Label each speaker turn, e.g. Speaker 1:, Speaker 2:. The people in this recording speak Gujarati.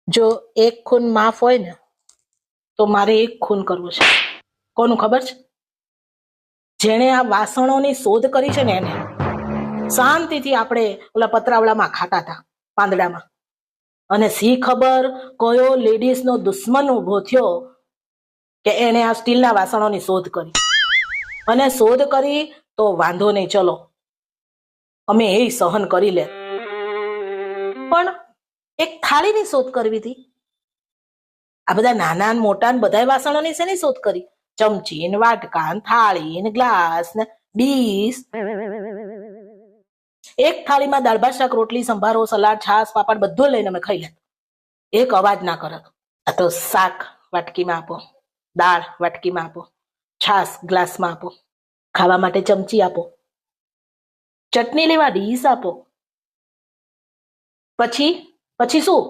Speaker 1: જો એક ખૂન માફ હોય ને તો મારે એક ખૂન કરવું છે. કોનું ખબર છે? જેણે આ વાસણોની શોધ કરી છે ને એને. શાંતિથી આપણે ઓલા પતરાવડામાં ખાતા હતા, પાંદડામાં. અને સી ખબર કયો લેડીઝનો દુશ્મન ઉભો થયો કે એને આ સ્ટીલના વાસણોની શોધ કરી. અને શોધ કરી તો વાંધો નહીં, ચલો અમે એ સહન કરી લે. પણ એક થાળીની શોધ કરવી હતી. આ બધા નાના મોટા બધા વાસણોની શેની શોધ કરી? ચમચી ને વાટકા ને થાળી ને ગ્લાસ ને ડીશ. એક થાળીમાં દાળ ભાત શાક રોટલી સંભારો સલાડ છાશ પાપડ બધું લઈને અમે ખાઈ લેત. એક અવાજ ના કરત. આ તો શાક વાટકીમાં આપો, દાળ વાટકીમાં આપો, છાશ ગ્લાસમાં આપો, ખાવા માટે ચમચી આપો, ચટણી લેવા ડીશ આપો. પછી શું?